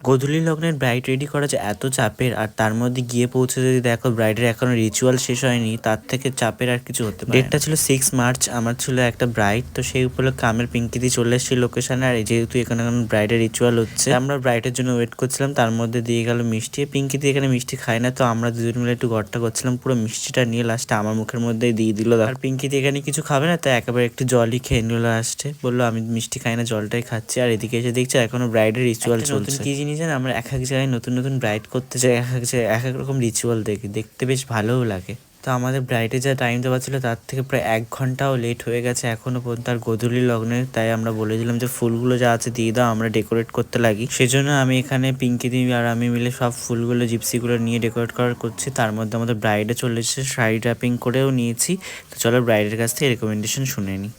গোধূলি লগ্নের bride ready করা যে এত চাপের, আর তার মধ্যে গিয়ে পৌঁছে যদি দেখো ব্রাইডের এখনো রিচুয়াল শেষ হয়নি, তার থেকে চাপের আর কিছু হতে পারে। ডেটটা ছিল 6 মার্চ, আমার ছিল একটা ব্রাইড, তো সেই উপলক্ষে আমের পিঙ্কিদি চলে এসেছি লোকেশনে। আর যেহেতু এখানে ব্রাইডের রিচুয়াল হচ্ছে, আমরা ব্রাইডের জন্য ওয়েট করছিলাম। তার মধ্যে দিয়ে গেল মিষ্টি। পিঙ্কিদি এখানে মিষ্টি খায় না, তো আমরা দুজন মিলে একটু গড়টা করছিলাম। পুরো মিষ্টিটা নিয়ে লাস্টে আমার মুখের মধ্যেই দিয়ে দিল। আর পিঙ্কিদি এখানে কিছু খাবে না, তাই একেবারে একটু জলই খেয়ে নিল লাস্টে। বললো আমি মিষ্টি খাই না, জলটাই খাচ্ছি। আর এদিকে এসে দেখছি এখনো ব্রাইডের রিচুয়াল চলছে। কি জিনিস জানেন, আমরা এক এক জায়গায় নতুন নতুন ব্রাইড করতে চাই, এক এক জায়গায় এক এক রকম রিচুয়াল দেখতে বেশ ভালোও লাগে। তো আমাদের ব্রাইডের যা টাইম দেওয়া ছিল তার থেকে প্রায় 1 ঘন্টাও লেট হয়ে গেছে এখনো পর্যন্ত। আর গোধূলি লগ্নে তাই আমরা বলে দিলাম যে ফুলগুলো যা আছে দিয়ে দাও, আমরা ডেকোরেট করতে লাগি। সেজন্য আমি এখানে পিঙ্কিদি আর আমি মিলে সব ফুলগুলো জিপসিগুলো নিয়ে ডেকোরেট করছি। তার মধ্যে আমাদের ব্রাইডে চলে এসেছে, শাড়ি র্যাপিং করেও নিয়েছি। তো চলো ব্রাইডের কাছ থেকে রেকমেন্ডেশন শুনে নিই।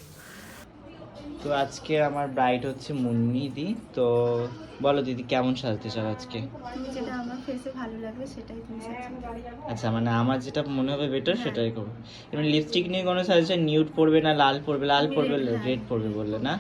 তো আজকে আমার ব্রাইড হচ্ছে মুন্নিদি। তো বলো দিদি, কেমন সাজতে চাও আজকে? তুমি যেটা আমার ফেসে ভালো লাগবে সেটাই তুমি সাজবে। আচ্ছা, মানে আমার যেটা মনে হবে বেটার সেটাই করবো। এবার লিপস্টিক নিয়ে কোনো সাজেশন? নিউড পরবে না লাল পরবে? লাল পরবে, রেড পরবে বললে না?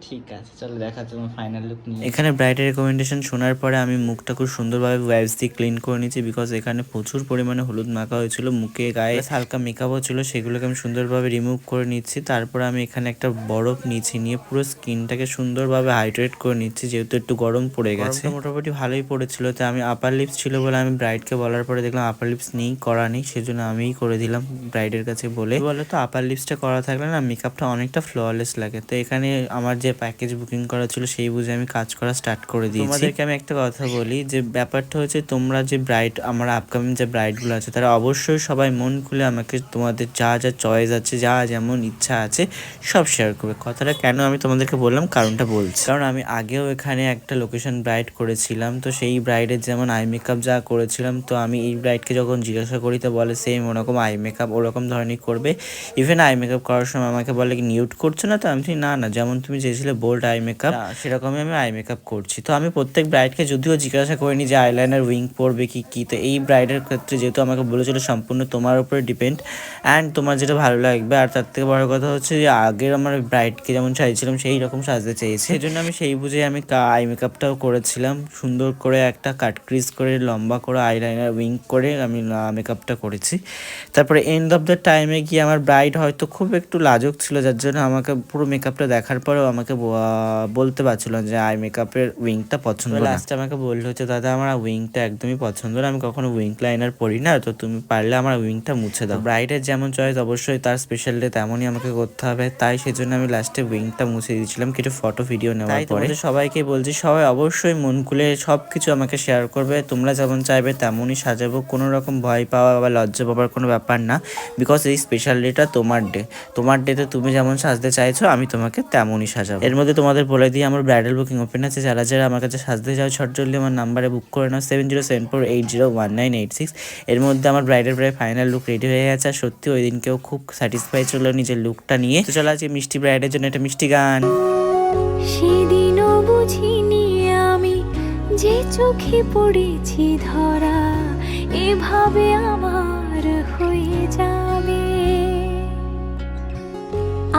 ঠিক আছে, চলো দেখাচ্ছি তোমার ফাইনাল লুক নিয়ে। এখানে ব্রাইডের রেকমেন্ডেশন শোনার পরে আমি মুখটা খুব সুন্দরভাবে ওয়াইপস দিয়ে ক্লিন করে নিয়েছি, বিকজ এখানে প্রচুর পরিমাণে হলুদ মাখা হয়েছিল মুখে, গায়ে হালকা মেকআপও ছিল, সেগুলোকে আমি সুন্দরভাবে রিমুভ করে নিচ্ছি। তারপরে আমি এখানে একটা বরফ নিয়েছি, নিয়ে পুরো স্কিনটাকে সুন্দরভাবে হাইড্রেট করে নিচ্ছি, যেহেতু একটু গরম পড়ে গেছে। মোটামুটি ভালোই পড়েছিল, তো আমি আপার লিপস ছিল বলে আমি ব্রাইডকে বলার পরে দেখলাম আপার লিপস নেই, করা নেই, সেজন্য আমিই করে দিলাম ব্রাইডের কাছে বলে। বলে তো আপার লিপসটা করা থাকলে না মেকআপটা অনেকটা ফ্ললেস লাগে। তো এখানে আমার যে প্যাকেজ বুকিং করা ছিল সেই বুঝে আমি কাজ করা স্টার্ট করে দিয়েছি। তোমাদেরকে আমি একটা কথা বলি, যে ব্যাপারটা হচ্ছে তোমরা যে ব্রাইড, আমার আপকামিং যে ব্রাইডগুলো আছে তারা অবশ্যই সবাই মন খুলে আমাকে তোমাদের যা যা চয়েস আছে, যা যেমন ইচ্ছা আছে সব শেয়ার করবে। কথাটা কেন আমি তোমাদেরকে বললাম, কারণটা বলছি। কারণ আমি আগেও এখানে একটা লোকেশন ব্রাইড করেছিলাম, তো সেই ব্রাইডের যেমন আই মেকআপ যা করেছিলাম, তো আমি এই ব্রাইডকে যখন জিজ্ঞাসা করি তো বলে সেম ওরকম আই মেকআপ ওরকম ধরনের করবে। ইভেন আই মেকআপ করার সময় আমাকে বলে কি নিউড করছো না? তো আমি না না, যেমন তুমি চেয়েছিলে বোল্ড আই মেকআপ, সেরকমই আমি আই মেকআপ করছি। তো আমি প্রত্যেক ব্রাইডকে যদিও জিজ্ঞাসা করিনি যে আইলাইনার উইং পরবে কি কী, তো এই ব্রাইডের ক্ষেত্রে যেহেতু আমাকে বলেছিল সম্পূর্ণ তোমার উপরে ডিপেন্ড, অ্যান্ড তোমার যেটা ভালো লাগবে। আর তার থেকে বড় কথা হচ্ছে যে আগের আমার ব্রাইডকে যেমন চাইছিলাম সেই রকম সাজতে চেয়েছি, সেই জন্য আমি সেই বুঝে আমি আই মেকআপটাও করেছিলাম। সুন্দর করে একটা কাট ক্রিজ করে লম্বা করে আইলাইনার উইং করে আমি মেকআপটা করেছি। তারপরে এন্ড অফ দ্য টাইমে গিয়ে আমার ব্রাইড হয়তো খুব একটু লাজুক ছিল, যার জন্য আমাকে পুরো মেকআপটা দেখার পরেও আমাকে বলতে পারছিল যে আই মেকআপের উইংটা পছন্দ না। লাস্টে আমাকে বললো হচ্ছে দাদা আমার উইংটা একদমই পছন্দ না, আমি কখনো উইং লাইনার পরি না, তো তুমি পারলে আমার উইংটা মুছে দাও। ব্রাইডের যেমন চয়েস অবশ্যই তার স্পেশাল ডে তেমনই আমাকে করতে হবে, তাই সেজন্য আমি লাস্টে উইংটা মুছে দিয়েছিলাম কিছু ফটো ভিডিও নেওয়ার পরে। সবাইকে বলছি সবাই অবশ্যই মন খুলে সব কিছু আমাকে শেয়ার করবে, তোমরা যেমন চাইবে তেমনই সাজাবো, কোনো রকম ভয় পাওয়া বা লজ্জা পাওয়ার কোনো ব্যাপার না, বিকজ এই স্পেশাল ডেটা তোমার ডে। তোমার ডেতে তুমি যেমন সাজতে চাইছো আমি তোমাকে তেমনই সাজাবো। এর মধ্যে তোমাদের বলে দিই আমার ব্রাইডাল বুকিং ওপেন আছে, যারা যারা আমার কাছে সাজতে চাও ছটজলদি আমার নাম্বারে বুক করে নাও 7074801986। এর মধ্যে আমার ব্রাইডের প্রায় ফাইনাল লুক রেডি হয়ে গেছে, আর সত্যি ওই দিনকেও খুব স্যাটিসফাই ছিল নিজের লুকটা নিয়ে। তো চলো আজকে মিষ্টি ব্রাইডের জন্য একটা মিষ্টি গান। সেদিনও বুঝিনি আমি যে চোখে পড়েছি ধরা, এভাবে আমার হয়ে যাবে।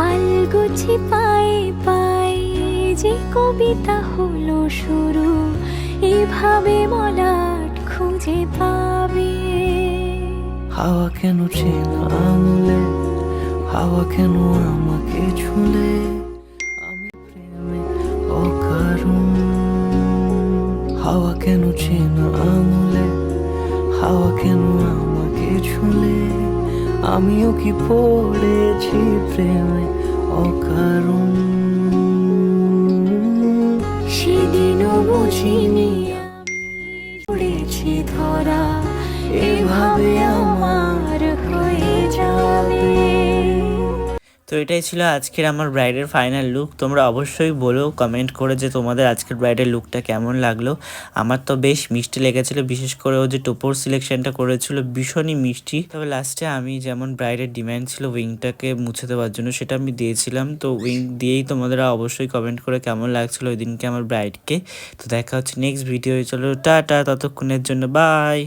আলগোছি পায়ে পায়ে যে কবিতা হলো শুরু, এভাবে মলাট খুঁজে পাবে। হাওয়া কেন চেনা আঙুলে, হাওয়া কেন আমাকে ছুলে, আমি প্রেমে অকারণ। হাওয়া কেন চেনা আঙুলে, হাওয়া কেন আমাকে ছুলে, আমিও কি পড়েছি প্রেমে অকারণ। সেদিনও বুঝিনি আমি পড়েছি ধরা, এভাবে আমার হয়ে যাবে। তো এটাই ছিল আজকের আমার ব্রাইডের ফাইনাল লুক। তোমরা অবশ্যই বলো কমেন্ট করে যে তোমাদের আজকের ব্রাইডের লুকটা কেমন লাগলো। আমার তো বেশ মিষ্টি লেগেছিলো, বিশেষ করে ও যে টোপর সিলেকশনটা করেছিল ভীষণই মিষ্টি। তবে লাস্টে আমি যেমন ব্রাইডের ডিমান্ড ছিল উইংটাকে মুছে দেওয়ার জন্য, সেটা আমি দিয়েছিলাম। তো উইং দিয়েই তোমাদের অবশ্যই কমেন্ট করে কেমন লাগছিলো ওই দিনকে আমার ব্রাইডকে। তো দেখা হচ্ছে নেক্সট ভিডিও। চলো টাটা, ততক্ষণের জন্য বাই।